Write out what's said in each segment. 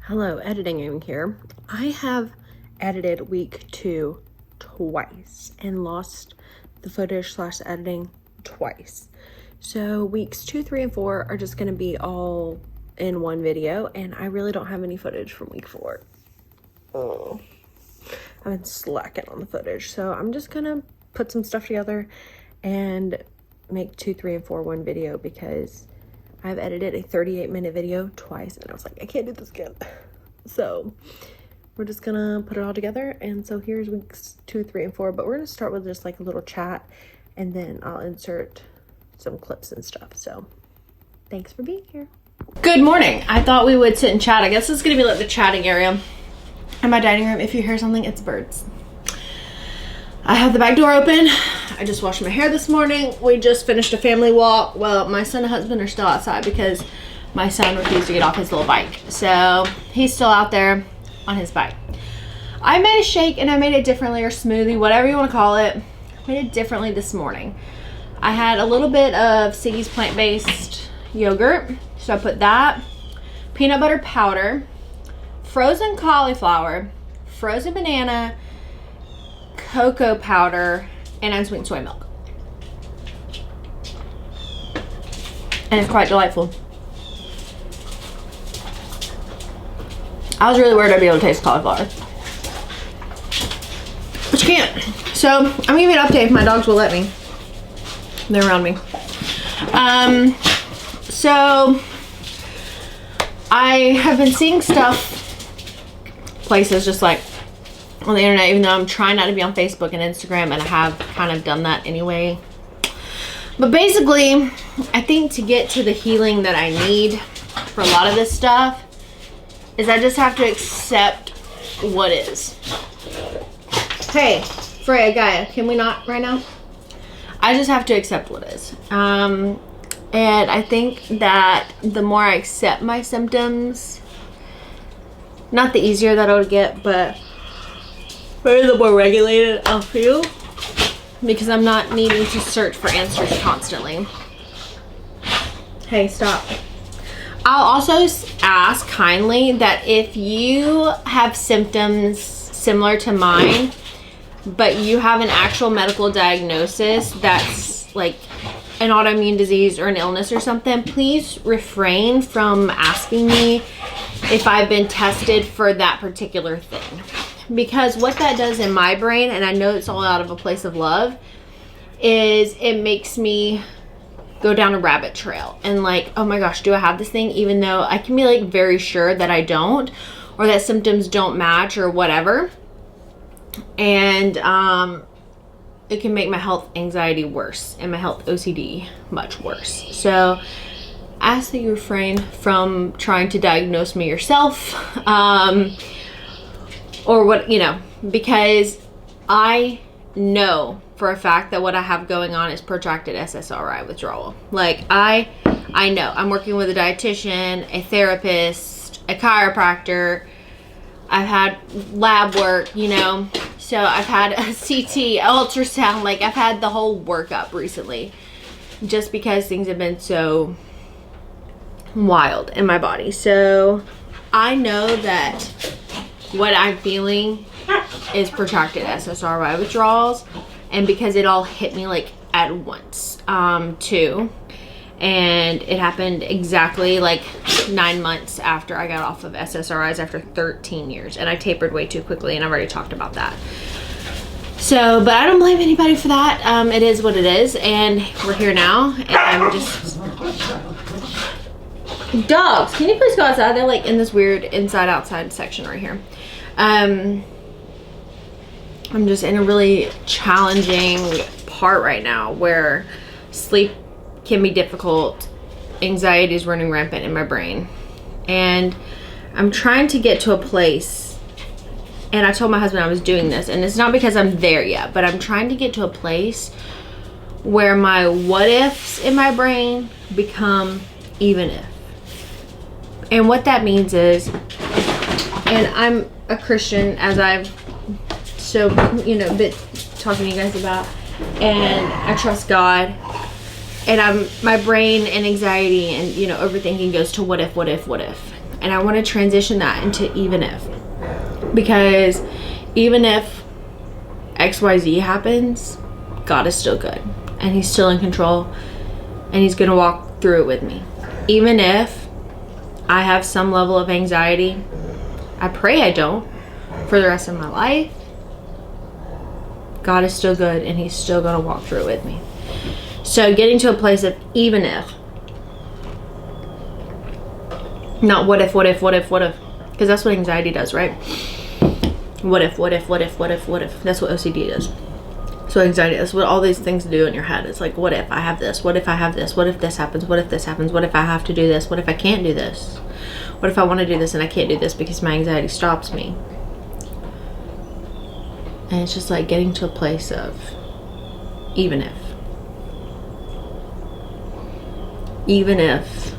Hello, editing Amy here. I have edited week 2 twice and lost the footage / editing twice. So weeks 2, 3, and 4 are just going to be all in one video, and I really don't have any footage from week 4. Oh, I've been slacking on the footage, so I'm just going to put some stuff together and make 2, 3, and 4 one video because I've edited a 38-minute video twice, and I was like, I can't do this again. So we're just gonna put it all together. And so here's weeks 2, 3, and 4, but we're gonna start with just like a little chat, and then I'll insert some clips and stuff. So thanks for being here. Good morning. I thought we would sit and chat. I guess it's gonna be like the chatting area in my dining room. If you hear something, it's birds. I have the back door open. I just washed my hair this morning. We just finished a family walk. Well, my son and husband are still outside because my son refused to get off his little bike. So he's still out there on his bike. I made a shake and I made it differently, or smoothie, whatever you want to call it. I made it differently this morning. I had a little bit of Siggy's plant-based yogurt. So I put that, peanut butter powder, frozen cauliflower, frozen banana, cocoa powder, and unsweetened soy milk. And it's quite delightful. I was really worried I'd be able to taste cauliflower, but you can't. So I'm gonna give you an update if my dogs will let me. They're around me. So I have been seeing stuff places just like on the internet, even though I'm trying not to be on Facebook and Instagram, and I have kind of done that anyway. But basically, I think to get to the healing that I need for a lot of this stuff is I just have to accept what is. Hey, Freya, Gaia, can we not right now? I just have to accept what is. And I think that the more I accept my symptoms, not the easier that I'll get, but maybe the more regulated I'll feel, because I'm not needing to search for answers constantly. Hey, stop. I'll also ask kindly that if you have symptoms similar to mine, but you have an actual medical diagnosis that's like an autoimmune disease or an illness or something, please refrain from asking me if I've been tested for that particular thing. Because what that does in my brain, and I know it's all out of a place of love, is it makes me go down a rabbit trail and like, oh my gosh, do I have this thing? Even though I can be like very sure that I don't, or that symptoms don't match or whatever. And it can make my health anxiety worse and my health OCD much worse. So ask that you refrain from trying to diagnose me yourself. Or what, you know, because I know for a fact that what I have going on is protracted SSRI withdrawal. Like I know. I'm working with a dietitian, a therapist, a chiropractor. I've had lab work, you know. So I've had a CT, ultrasound, like I've had the whole workup recently, just because things have been so wild in my body. So I know that what I'm feeling is protracted SSRI withdrawals, and because it all hit me like at once too, and it happened exactly like 9 months after I got off of SSRIs after 13 years, and I tapered way too quickly, and I've already talked about that. So, but I don't blame anybody for that. It is what it is, and we're here now, and I'm just... Dogs, can you please go outside? They're like in this weird inside-outside section right here. I'm just in a really challenging part right now where sleep can be difficult, anxiety is running rampant in my brain, and I'm trying to get to a place, and I told my husband I was doing this, and it's not because I'm there yet, but I'm trying to get to a place where my what ifs in my brain become even if. And what that means is, and I'm a Christian, as I've so, you know, been talking to you guys about, and I trust God, and my brain and anxiety and, you know, overthinking goes to what if. And I want to transition that into even if. Because even if XYZ happens, God is still good. And he's still in control. And he's going to walk through it with me. Even if I have some level of anxiety, I pray I don't for the rest of my life. God is still good and he's still going to walk through it with me. So getting to a place of even if. Not what if. Because that's what anxiety does, right? What if. That's what OCD does. So anxiety, that's what all these things do in your head. It's like, what if I have this? What if I have this? What if this happens? What if this happens? What if I have to do this? What if I can't do this? What if I want to do this and I can't do this because my anxiety stops me? And it's just like getting to a place of even if. Even if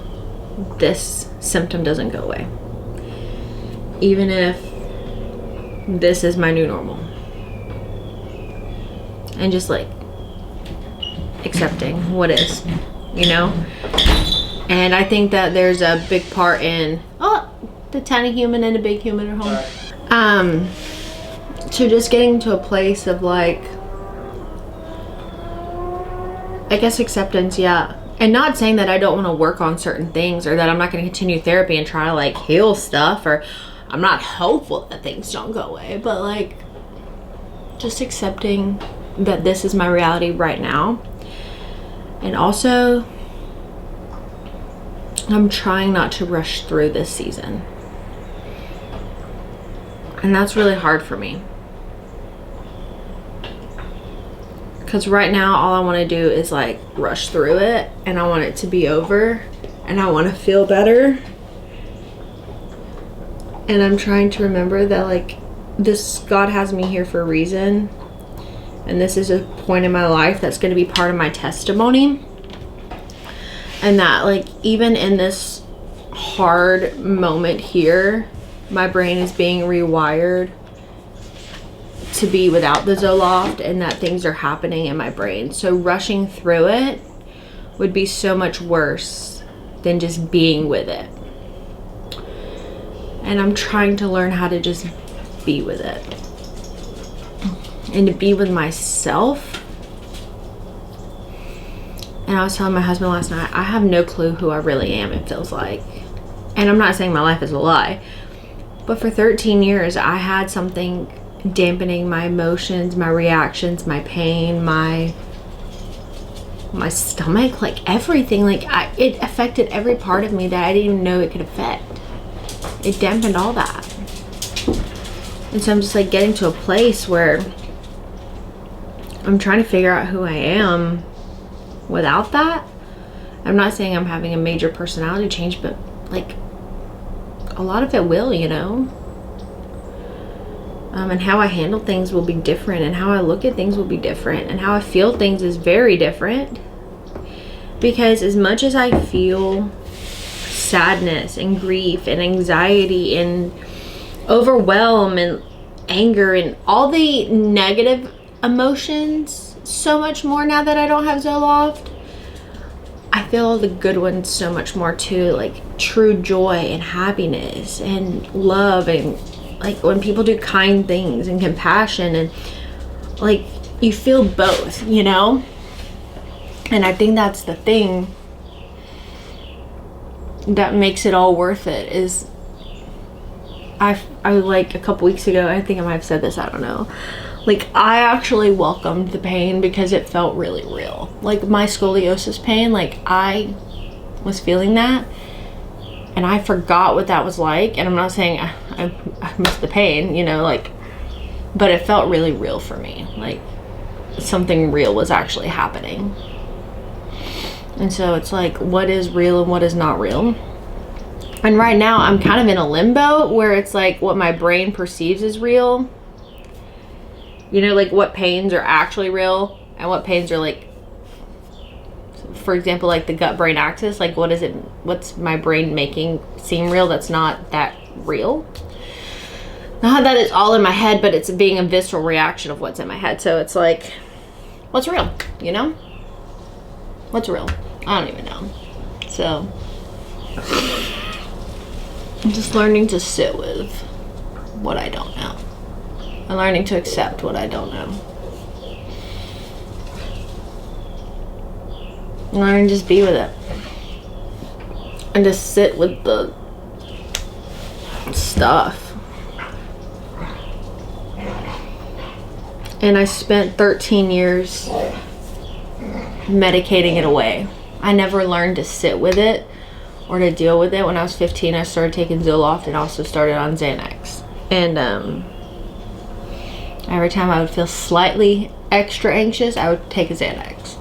this symptom doesn't go away. Even if this is my new normal. And just like accepting what is, you know? And I think that there's a big part in, the tiny human and a big human are home. So just getting to a place of like, I guess acceptance, yeah. And not saying that I don't want to work on certain things or that I'm not going to continue therapy and try to like heal stuff, or I'm not hopeful that things don't go away, but like just accepting that this is my reality right now. And also I'm trying not to rush through this season. And that's really hard for me. Because right now all I want to do is like rush through it, and I want it to be over, and I want to feel better. And I'm trying to remember that like this, God has me here for a reason, and this is a point in my life that's going to be part of my testimony. And that like even in this hard moment here, my brain is being rewired to be without the Zoloft, and that things are happening in my brain. So rushing through it would be so much worse than just being with it. And I'm trying to learn how to just be with it. And to be with myself. And I was telling my husband last night, I have no clue who I really am, it feels like. And I'm not saying my life is a lie. But for 13 years, I had something dampening my emotions, my reactions, my pain, my stomach, like everything. Like it affected every part of me that I didn't even know it could affect. It dampened all that. And so I'm just like getting to a place where I'm trying to figure out who I am without that. I'm not saying I'm having a major personality change, but like a lot of it will, you know. And how I handle things will be different, and how I look at things will be different, and how I feel things is very different. Because as much as I feel sadness and grief and anxiety and overwhelm and anger and all the negative emotions so much more now that I don't have Zoloft, I feel the good ones so much more too, like true joy and happiness and love, and like when people do kind things and compassion, and like you feel both, you know. And I think that's the thing that makes it all worth it. Is I like a couple weeks ago, I think I might have said this, I don't know, like I actually welcomed the pain because it felt really real. Like my scoliosis pain, like I was feeling that and I forgot what that was like. And I'm not saying I missed the pain, you know, like, but it felt really real for me. Like something real was actually happening. And so it's like, what is real and what is not real? And right now I'm kind of in a limbo where it's like what my brain perceives as real, you know, like what pains are actually real and what pains are like, for example, like the gut brain axis, like what is it, what's my brain making seem real that's not that real? Not that it's all in my head, but it's being a visceral reaction of what's in my head. So it's like, what's real, you know? What's real? I don't even know. So I'm just learning to sit with what I don't know. I'm learning to accept what I don't know. I'm learning to just be with it. And just sit with the stuff. And I spent 13 years medicating it away. I never learned to sit with it or to deal with it. When I was 15, I started taking Zoloft and also started on Xanax. And every time I would feel slightly extra anxious, I would take a Xanax.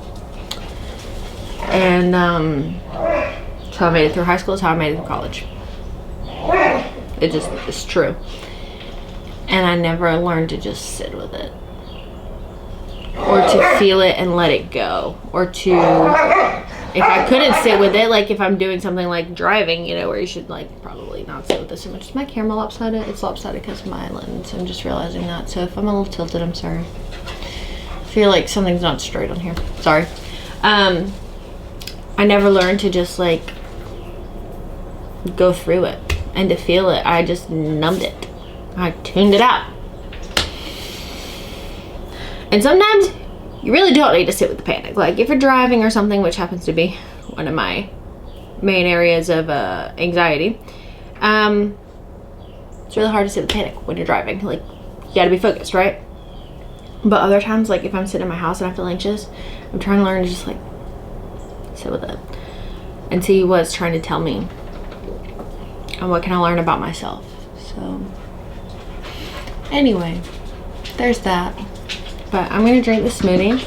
And so I made it through high school. It's how I made it through college. It's true. And I never learned to just sit with it. Or to feel it and let it go. Or to, if I couldn't sit with it, like if I'm doing something like driving, you know, where you should like probably not sit with this so much. Is my camera lopsided? It's lopsided because of my lens. I'm just realizing that. So if I'm a little tilted, I'm sorry. I feel like something's not straight on here. Sorry. I never learned to just like go through it and to feel it. I just numbed it. I tuned it out. And sometimes you really don't need to sit with the panic. Like if you're driving or something, which happens to be one of my main areas of anxiety, it's really hard to sit with panic when you're driving. Like you gotta be focused, right? But other times, like if I'm sitting in my house and I feel anxious, I'm trying to learn to just like sit with it and see what it's trying to tell me and what can I learn about myself. So anyway, there's that. But I'm gonna drink the smoothie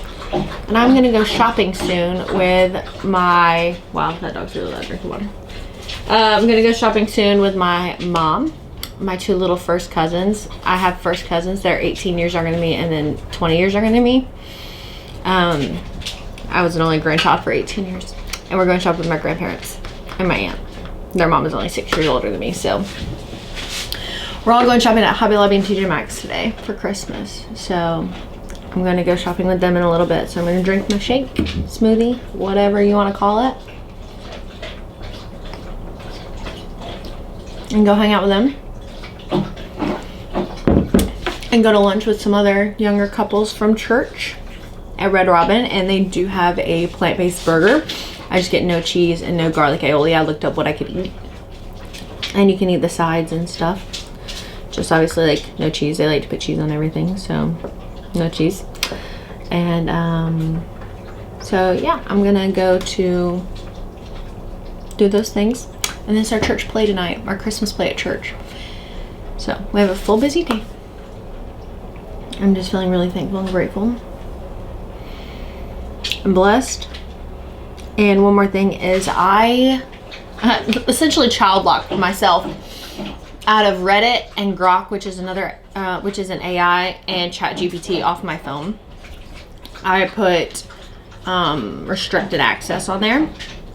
and I'm gonna go shopping soon with my, wow, that dog's really loud drinking water. I'm gonna go shopping soon with my mom, my two little first cousins. I have first cousins. They're 18 years younger than me and then 20 years younger than me. I was an only grandchild for 18 years. And we're going to shop with my grandparents and my aunt. Their mom is only 6 years older than me, so. We're all going shopping at Hobby Lobby and TJ Maxx today for Christmas. So I'm going to go shopping with them in a little bit. So I'm going to drink my shake, smoothie, whatever you want to call it. And go hang out with them. And go to lunch with some other younger couples from church at Red Robin, and they do have a plant-based burger. I just get no cheese and no garlic aioli. I looked up what I could eat, and you can eat the sides and stuff. Just obviously like no cheese. They like to put cheese on everything, so no cheese. And so yeah, I'm gonna go to do those things, and this is our church play tonight, our Christmas play at church. So we have a full busy day. I'm just feeling really thankful and grateful. I'm blessed. And one more thing is I essentially child locked myself out of Reddit and Grok, which is another, which is an AI, and ChatGPT off my phone. I put restricted access on there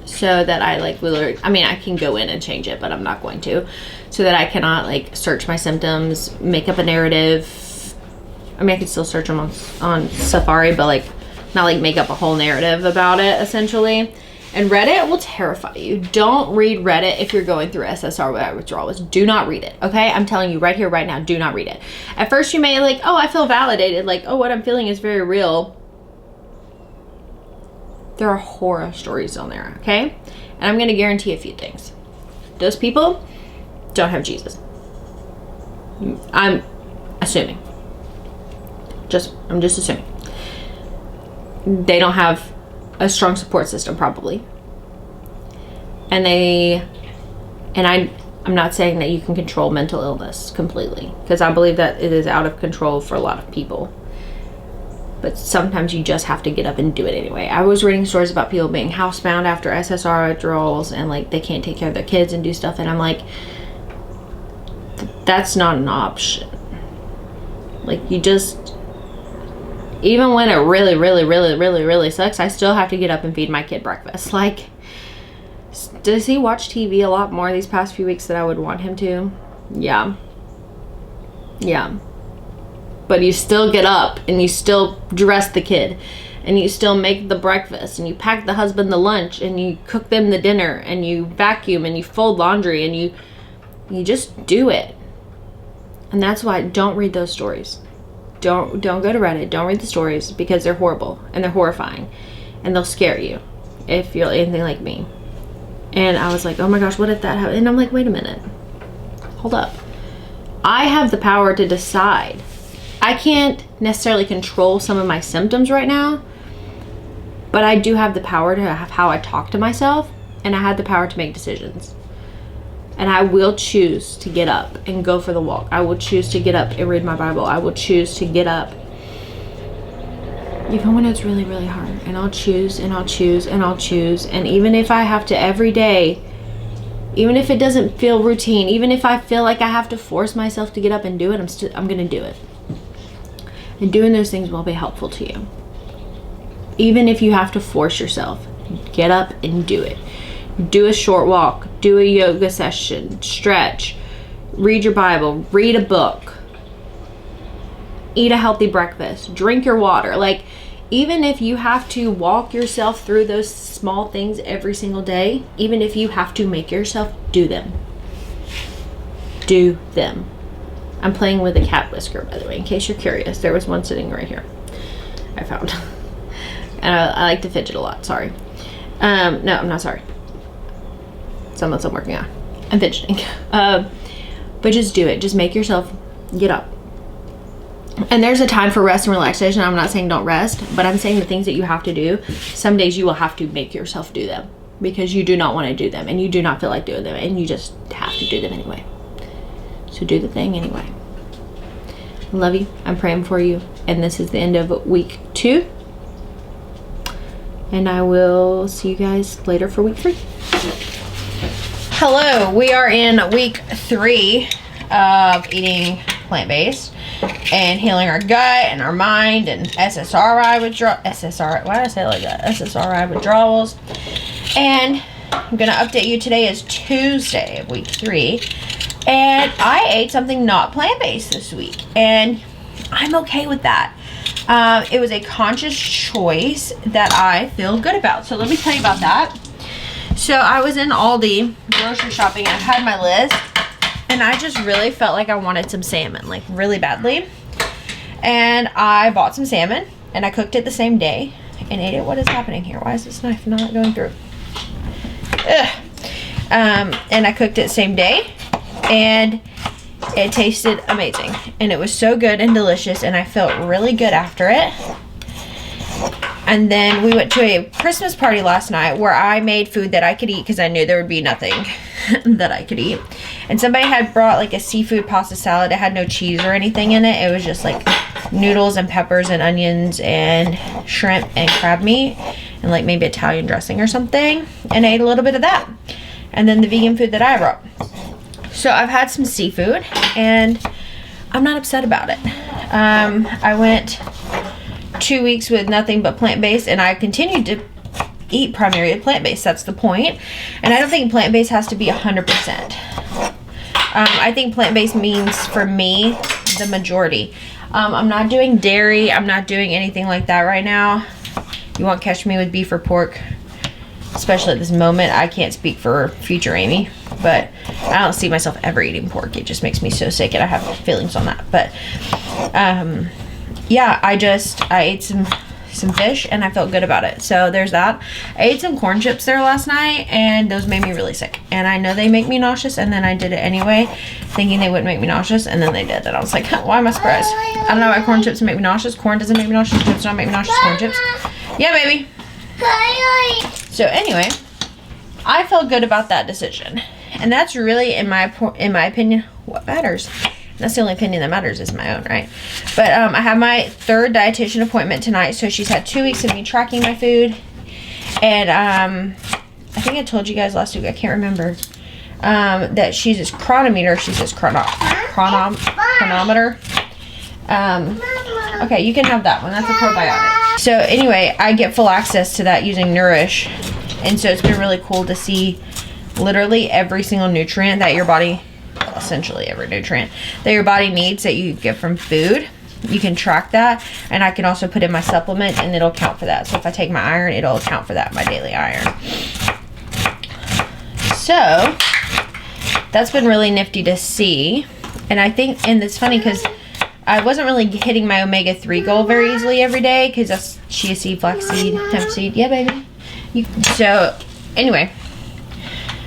so that I like literally, I mean I can go in and change it, but I'm not going to, so that I cannot like search my symptoms, make up a narrative. I mean I could still search them on Safari, but like not like make up a whole narrative about it essentially. And Reddit will terrify you. Don't read Reddit if you're going through SSRI withdrawals. Do not read it, okay? I'm telling you right here, right now, do not read it. At first you may like, oh, I feel validated. Like, oh, what I'm feeling is very real. There are horror stories on there, okay? And I'm gonna guarantee a few things. Those people don't have Jesus. I'm assuming. I'm just assuming. They don't have a strong support system probably. And I'm not saying that you can control mental illness completely, because I believe that it is out of control for a lot of people. But sometimes you just have to get up and do it anyway. I was reading stories about people being housebound after SSRI withdrawals and like they can't take care of their kids and do stuff, and I'm like, that's not an option. Like you just, even when it really sucks, I still have to get up and feed my kid breakfast. Like, does he watch TV a lot more these past few weeks than I would want him to? Yeah. But you still get up and you still dress the kid and you still make the breakfast and you pack the husband the lunch and you cook them the dinner and you vacuum and you fold laundry and you You just do it. And that's why don't read those stories. Don't go to Reddit. Don't read the stories because they're horrible and they're horrifying and they'll scare you if you're anything like me. And I was like, oh my gosh, what if that happened? And I'm like, wait a minute. Hold up. I have the power to decide. I can't necessarily control some of my symptoms right now, but I do have the power to have how I talk to myself, and I had the power to make decisions. And I will choose to get up and go for the walk. I will choose to get up and read my Bible. I will choose to get up even when it's really, really hard. And I'll choose and I'll choose and I'll choose. And even if I have to every day, even if it doesn't feel routine, even if I feel like I have to force myself to get up and do it, I'm going to do it. And doing those things will be helpful to you. Even if you have to force yourself, get up and do it. Do a short walk, do a yoga session, stretch, read your Bible, read a book, eat a healthy breakfast, drink your water. Like, even if you have to walk yourself through those small things every single day, even if you have to make yourself do them, do them. I'm playing with a cat whisker, by the way, in case you're curious. There was one sitting right here I found. And I like to fidget a lot, sorry. No, I'm not sorry. Something I'm working on. I'm fidgeting. But just do it. Just make yourself get up. And there's a time for rest and relaxation. I'm not saying don't rest, but I'm saying the things that you have to do, some days you will have to make yourself do them because you do not want to do them and you do not feel like doing them and you just have to do them anyway. So do the thing anyway. I love you. I'm praying for you. And this is the end of week 2. And I will see you guys later for week 3. Hello, we are in week 3 of eating plant-based and healing our gut and our mind and SSRI withdrawal. Why did I say it like that? SSRI withdrawals. And I'm gonna update you. Today is Tuesday of week 3, and I ate something not plant-based this week, and I'm okay with that. It was a conscious choice that I feel good about. So let me tell you about that. So I was in Aldi grocery shopping. I had my list and I just really felt like I wanted some salmon, like really badly. And I bought some salmon and I cooked it the same day and ate it. What is happening here? Why is this knife not going through? Ugh. And I cooked it the same day and it tasted amazing. And it was so good and delicious and I felt really good after it. And then we went to a Christmas party last night where I made food that I could eat because I knew there would be nothing that I could eat. And somebody had brought like a seafood pasta salad. It had no cheese or anything in it. It was just like noodles and peppers and onions and shrimp and crab meat and like maybe Italian dressing or something. And I ate a little bit of that. And then the vegan food that I brought. So I've had some seafood and I'm not upset about it. I went 2 weeks with nothing but plant-based and I continued to eat primarily plant-based. That's the point. And I don't think plant-based has to be 100%. I think plant-based means for me the majority. I'm not doing dairy. I'm not doing anything like that right now. You won't catch me with beef or pork, especially at this moment. I can't speak for future Amy, but I don't see myself ever eating pork. It just makes me so sick and I have feelings on that. But yeah, I ate some fish and I felt good about it. So there's that. I ate some corn chips there last night and those made me really sick. And I know they make me nauseous and then I did it anyway, thinking they wouldn't make me nauseous, and then they did. And I was like, why am I surprised? I don't know why corn chips make me nauseous. Corn doesn't make me nauseous. Chips don't make me nauseous. Corn chips. Yeah, baby. So anyway, I felt good about that decision. And that's really, in my opinion, what matters. That's the only opinion that matters is my own, right? But I have my 3rd dietitian appointment tonight. So she's had 2 weeks of me tracking my food. And I think I told you guys last week, I can't remember, that she's this chronometer. She's this chronometer. Okay, you can have that one. That's a probiotic. So anyway, I get full access to that using Nourish. And so it's been really cool to see literally every single nutrient that your body, essentially every nutrient that your body needs that you get from food. You can track that, and I can also put in my supplement and it'll count for that. So if I take my iron, it'll account for that, my daily iron. So that's been really nifty to see. And I think, and it's funny because I wasn't really hitting my omega-3 goal very easily every day because that's chia seed, flaxseed, hemp seed. Yeah, baby. So, anyway,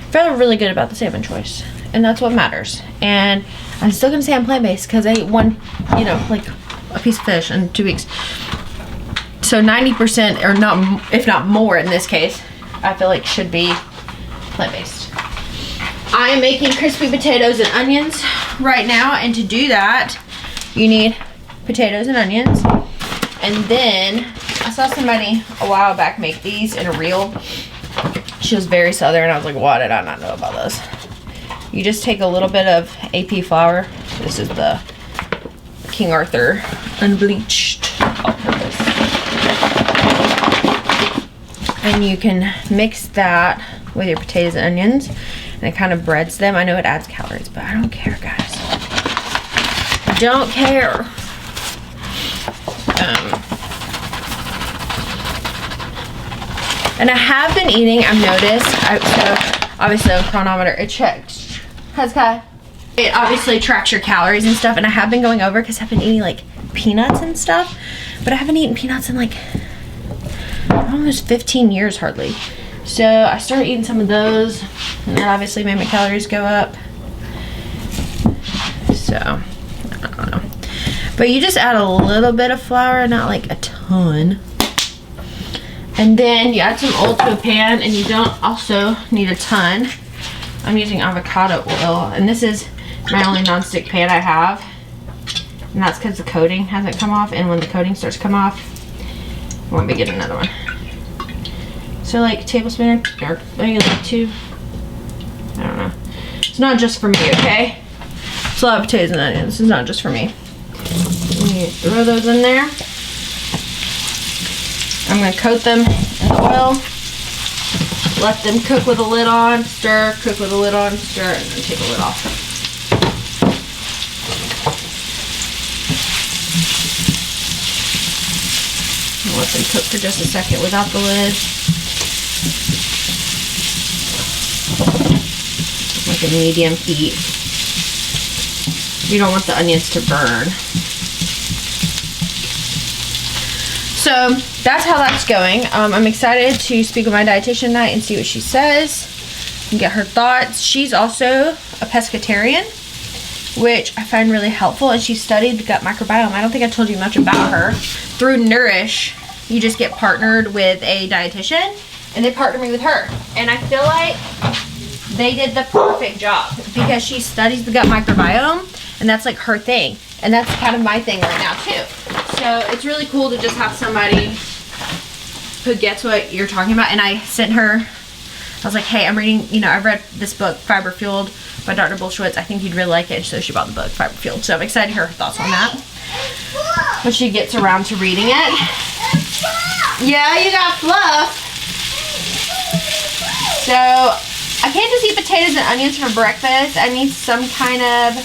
felt really good about the salmon choice. And that's what matters. And I'm still going to say I'm plant-based because I ate one, you know, like a piece of fish in 2 weeks. So 90%, or not, if not more in this case, I feel like should be plant-based. I am making crispy potatoes and onions right now. And to do that, you need potatoes and onions. And then I saw somebody a while back make these in a reel. She was very southern. I was like, why did I not know about this? You just take a little bit of AP flour. This is the King Arthur unbleached all-purpose. And you can mix that with your potatoes and onions. And it kind of breads them. I know it adds calories, but I don't care, guys. I don't care. And I have been eating, I've noticed, so obviously the chronometer, it checks. Hezekiah. It obviously tracks your calories and stuff, and I have been going over because I've been eating like peanuts and stuff, but I haven't eaten peanuts in like almost 15 years hardly. So I started eating some of those, and that obviously made my calories go up. So, I don't know. But you just add a little bit of flour, not like a ton. And then you add some oil to a pan, and you don't also need a ton. I'm using avocado oil, and this is my only nonstick pan I have. And that's because the coating hasn't come off, and when the coating starts to come off, I won't be getting another one. So like a tablespoon or maybe like 2. I don't know. It's not just for me, okay? It's a lot of potatoes and onions. This is not just for me. You throw those in there. I'm going to coat them in the oil. Let them cook with the lid on, stir, cook with the lid on, stir, and then take the lid off. And let them cook for just a second without the lid. Like a medium heat. You don't want the onions to burn. So that's how that's going. I'm excited to speak with my dietitian tonight and see what she says and get her thoughts. She's also a pescatarian, which I find really helpful, and she studied the gut microbiome. I don't think I told you much about her. Through Nourish, you just get partnered with a dietitian, and they partnered me with her. And I feel like they did the perfect job because she studies the gut microbiome, and that's like her thing. And that's kind of my thing right now too. So it's really cool to just have somebody who gets what you're talking about. And I sent her, I was like, hey, I'm reading, you know, I've read this book, Fiber Fueled by Dr. Bolshewitz. I think you'd really like it. So she bought the book, Fiber Fueled. So I'm excited to hear her thoughts on that when she gets around to reading it. Yeah, you got fluff. So I can't just eat potatoes and onions for breakfast. I need some kind of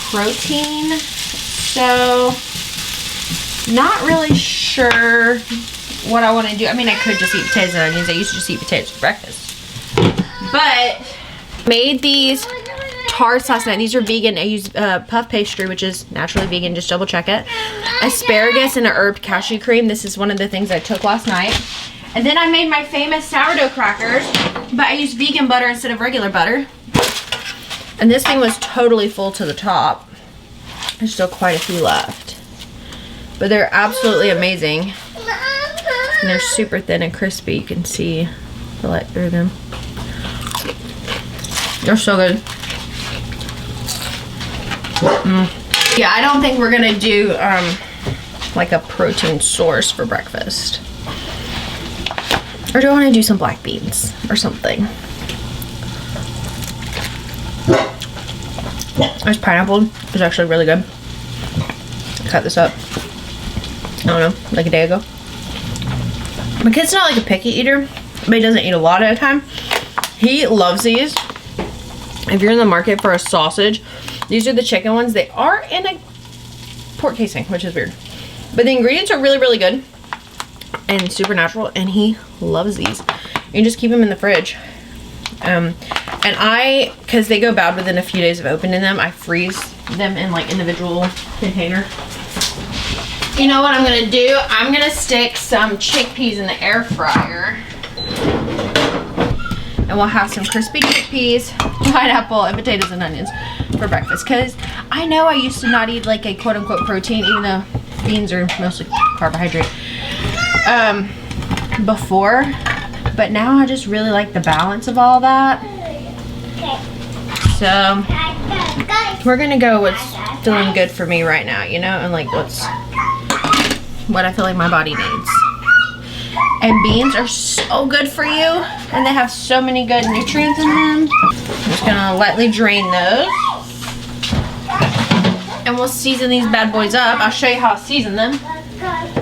protein. So not really sure what I want to do. I mean, I could just eat potatoes and onions. I used to just eat potatoes for breakfast. But made these tarts last night. These are vegan. I used puff pastry, which is naturally vegan. Just double check it. Asparagus and a herb cashew cream. This is one of the things I took last night. And then I made my famous sourdough crackers, but I used vegan butter instead of regular butter. And this thing was totally full to the top. There's still quite a few left. But they're absolutely amazing. And they're super thin and crispy. You can see the light through them. They're so good. Yeah, I don't think we're gonna do like a protein source for breakfast. Or do I want to do some black beans or something? This pineapple is actually really good. I cut this up, I don't know, like a day ago. My kid's not like a picky eater, but he doesn't eat a lot at a time. He loves these. If you're in the market for a sausage, these are the chicken ones. They are in a pork casing, which is weird. But the ingredients are really, really good and super natural, and he loves these. You can just keep them in the fridge And because they go bad within a few days of opening them, I freeze them in like individual container. You know what I'm gonna do? I'm gonna stick some chickpeas in the air fryer. And we'll have some crispy chickpeas, pineapple, and potatoes and onions for breakfast. Because I know I used to not eat like a quote-unquote protein, even though beans are mostly carbohydrate, before. But now I just really like the balance of all that. So we're gonna go what's feeling good for me right now, you know, and like what I feel like my body needs. And beans are so good for you, and they have so many good nutrients in them. I'm just gonna lightly drain those. And we'll season these bad boys up. I'll show you how I season them.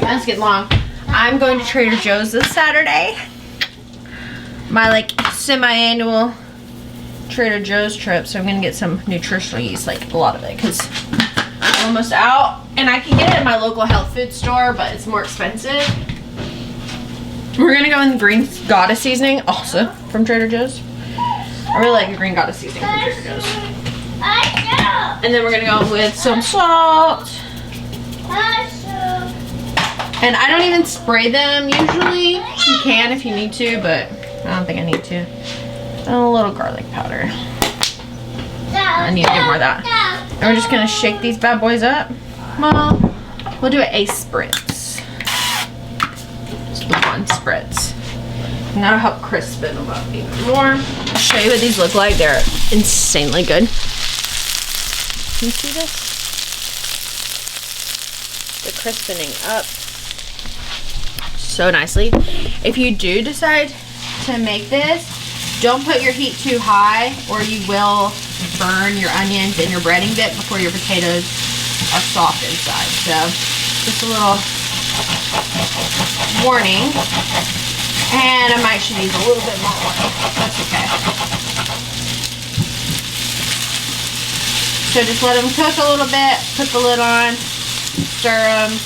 Let's get long. I'm going to Trader Joe's this Saturday. My like semi-annual Trader Joe's trip. So I'm gonna get some nutritional yeast, like a lot of it, because I'm almost out. And I can get it at my local health food store, but it's more expensive. We're gonna go in the green goddess seasoning, also from Trader Joe's. I really like the green goddess seasoning from Trader Joe's. And then we're gonna go with some salt. And I don't even spray them usually. You can if you need to, but I don't think I need to. And a little garlic powder. I need to get more of that. And we're just gonna shake these bad boys up. Well, we'll do a spritz. The one spritz, and that'll help crisp it up even more. I'll show you what these look like. They're insanely good. Can you see this? They're crispening up so nicely. If you do decide to make this, don't put your heat too high, or you will burn your onions and your breading bit before your potatoes are soft inside. So just a little warning, and I might should use a little bit more oil. That's okay. So just let them cook a little bit, put the lid on, stir them.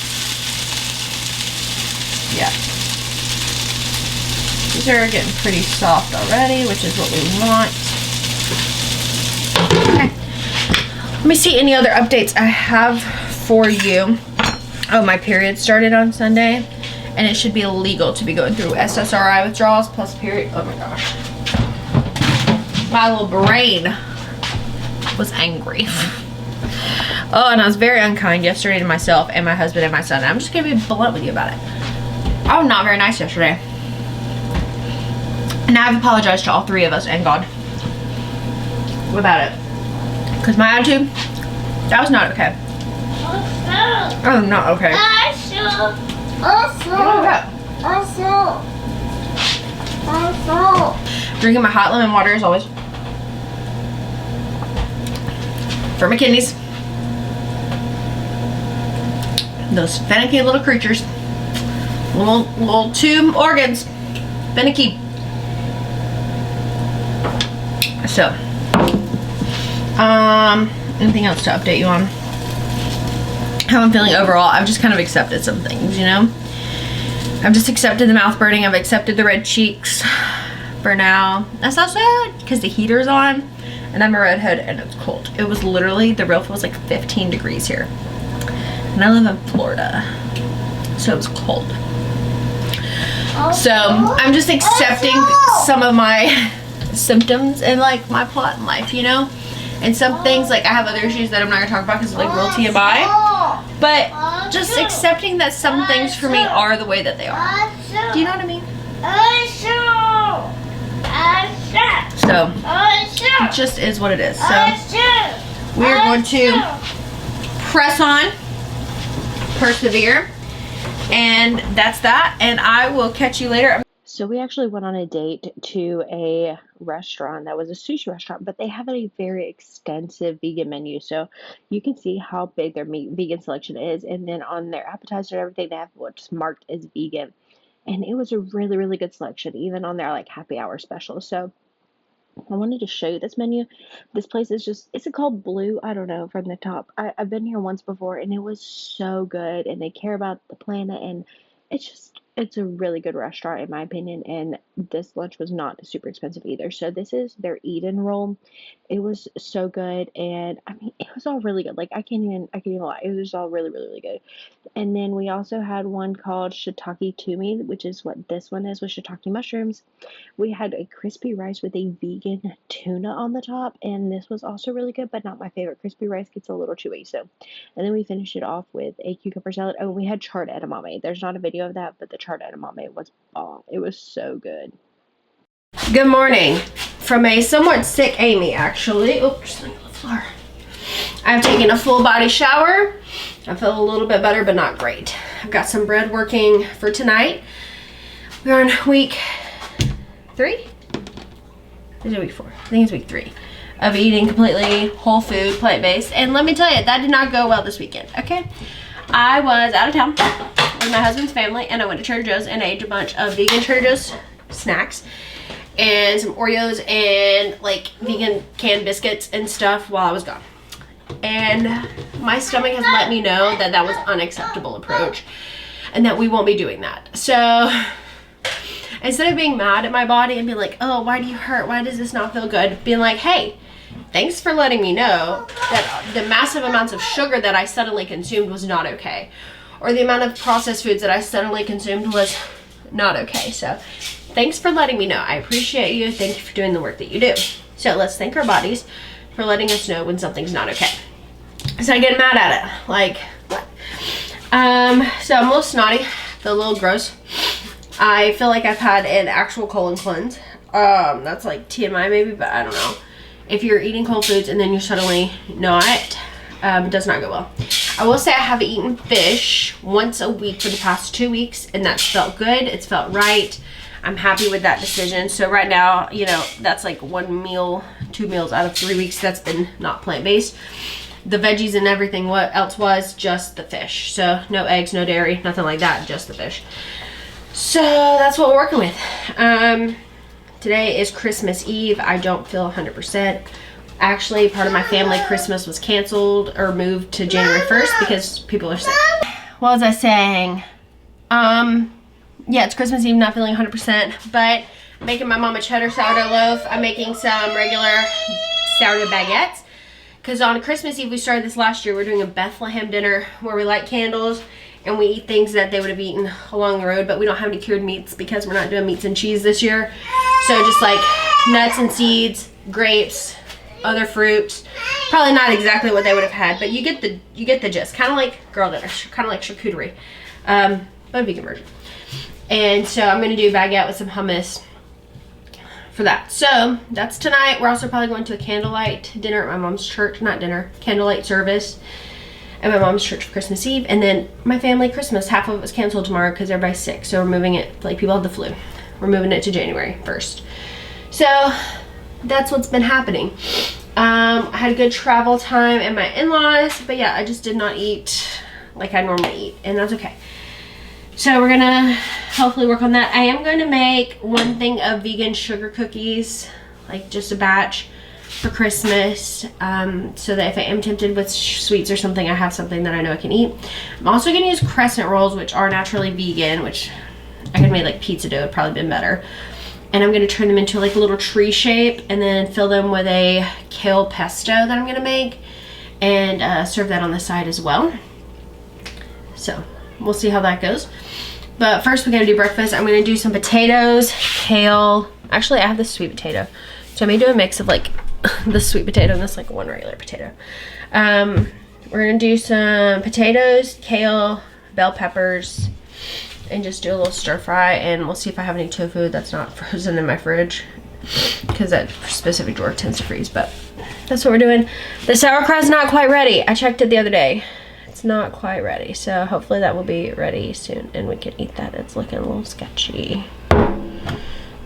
Yeah. These are getting pretty soft already, which is what we want. Okay. Let me see any other updates I have for you. Oh, my period started on Sunday, and it should be illegal to be going through SSRI withdrawals plus period. Oh my gosh. My little brain was angry. Oh, and I was very unkind yesterday to myself and my husband and my son. I'm just gonna be blunt with you about it. I was not very nice yesterday. And I've apologized to all three of us and God about it. Because my attitude, that was not okay. Oh, not okay. Drinking my hot lemon water as always. For my kidneys. Those finicky little creatures. Little two organs. Finicky. So, anything else to update you on? How I'm feeling overall. I've just kind of accepted some things, you know? I've just accepted the mouth burning. I've accepted the red cheeks for now. That's not sad because the heater's on and I'm a redhead and it's cold. It was literally, the real feels like 15 degrees here. And I live in Florida, so it was cold. So I'm just accepting some of my symptoms and like my plot in life, you know? And some things, like I have other issues that I'm not gonna talk about because of like royalty and bi. But just accepting that some things for me are the way that they are. Do you know what I mean? So it just is what it is. So we are going to press on, persevere, and that's that. And I will catch you later. So we actually went on a date to a restaurant that was a sushi restaurant, but they have a very extensive vegan menu. So you can see how big their vegan selection is. And then on their appetizer and everything, they have what's marked as vegan. And it was a really, really good selection, even on their like happy hour special. So I wanted to show you this menu. This place is just, is it called Blue? I don't know, from the top. I've been here once before and it was so good. And they care about the planet and it's just, It's a really good restaurant in my opinion, and this lunch was not super expensive either. So this is their Eden roll. It was so good, and I mean it was all really good. Like I can't even lie. It was all really, really, really good. And then we also had one called shiitake tumi, which is what this one is with shiitake mushrooms. We had a crispy rice with a vegan tuna on the top, and this was also really good, but not my favorite. Crispy rice gets a little chewy, so. And then we finished it off with a cucumber salad. Oh, we had charred edamame. There's not a video of that, but the charred edamame was bomb. It was so good. Good morning from a somewhat sick Amy, actually. Oops, on the floor. I've taken a full body shower. I feel a little bit better, but not great. I've got some bread working for tonight. We're on week 3? Is it week 4? I think it's week 3 of eating completely whole food, plant-based. And let me tell you, that did not go well this weekend, okay? I was out of town with my husband's family, and I went to Trader Joe's and ate a bunch of vegan Trader Joe's snacks and some Oreos and like vegan canned biscuits and stuff while I was gone. And my stomach has let me know that that was unacceptable approach and that we won't be doing that. So instead of being mad at my body and being like, oh, why do you hurt? Why does this not feel good? Being like, hey, thanks for letting me know that the massive amounts of sugar that I suddenly consumed was not okay. Or the amount of processed foods that I suddenly consumed was not okay. So thanks for letting me know. I appreciate you. Thank you for doing the work that you do. So let's thank our bodies for letting us know when something's not okay. So I get mad at it. Like, what? So I'm a little snotty. Feel a little gross. I feel like I've had an actual colon cleanse. That's like TMI maybe, but I don't know. If you're eating cold foods and then you're suddenly not, it does not go well. I will say I have eaten fish once a week for the past 2 weeks, and that's felt good. It's felt right. I'm happy with that decision. So right now, you know, that's like 1 meal, 2 meals out of 3 weeks that's been not plant-based. The veggies and everything, what else was just the fish. So no eggs, no dairy, nothing like that, just the fish. So that's what we're working with. Today is Christmas Eve. I don't feel 100%. Actually, part of my family Christmas was canceled or moved to January 1st because people are sick. What was I saying? Yeah, it's Christmas Eve, not feeling 100%, but I'm making my mom a cheddar sourdough loaf. I'm making some regular sourdough baguettes. Because on Christmas Eve, we started this last year. We're doing a Bethlehem dinner where we light candles and we eat things that they would have eaten along the road, but we don't have any cured meats because we're not doing meats and cheese this year. So just like nuts and seeds, grapes, other fruits. Probably not exactly what they would have had, but you get the gist. Kind of like girl dinner, kind of like charcuterie, but a vegan version. And so I'm gonna do a baguette with some hummus for that. So that's tonight. We're also probably going to a candlelight dinner at my mom's church. Not dinner, candlelight service at my mom's church for Christmas Eve. And then my family Christmas, half of it was canceled tomorrow because everybody's sick. So we're moving it, like people have the flu. We're moving it to January 1st. So that's what's been happening. I had a good travel time at my in-laws, but yeah, I just did not eat like I normally eat, and that's okay. So we're gonna hopefully work on that. I am going to make one thing of vegan sugar cookies, like just a batch for Christmas, so that if I am tempted with sweets or something, I have something that I know I can eat. I'm also gonna use crescent rolls, which are naturally vegan, which I could make like pizza dough, would probably been better. And I'm gonna turn them into like a little tree shape and then fill them with a kale pesto that I'm gonna make and serve that on the side as well. So we'll see how that goes. But first we gotta do breakfast. I'm gonna do some potatoes, kale. Actually, I have this sweet potato. So I may do a mix of like the sweet potato and this like one regular potato. We're gonna do some potatoes, kale, bell peppers, and just do a little stir fry, and we'll see if I have any tofu that's not frozen in my fridge because that specific drawer tends to freeze, but that's what we're doing. The sauerkraut's not quite ready. I checked it the other day. It's not quite ready, so hopefully that will be ready soon and we can eat that. It's looking a little sketchy.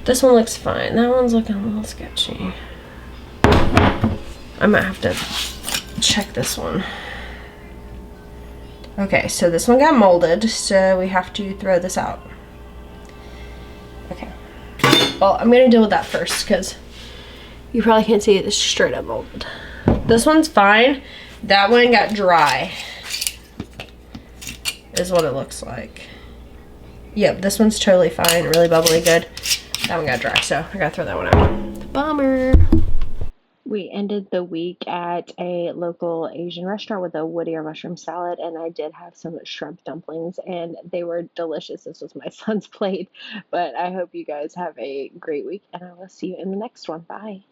This one looks fine. That one's looking a little sketchy. I might have to check this one. Okay, so this one got molded, so we have to throw this out. Okay. Well, I'm gonna deal with that first because you probably can't see it. It's straight up molded. This one's fine. That one got dry, is what it looks like. Yep, this one's totally fine. Really bubbly, good. That one got dry, so I gotta throw that one out. Bummer. We ended the week at a local Asian restaurant with a Whittier mushroom salad, and I did have some shrimp dumplings, and they were delicious. This was my son's plate, but I hope you guys have a great week, and I will see you in the next one. Bye.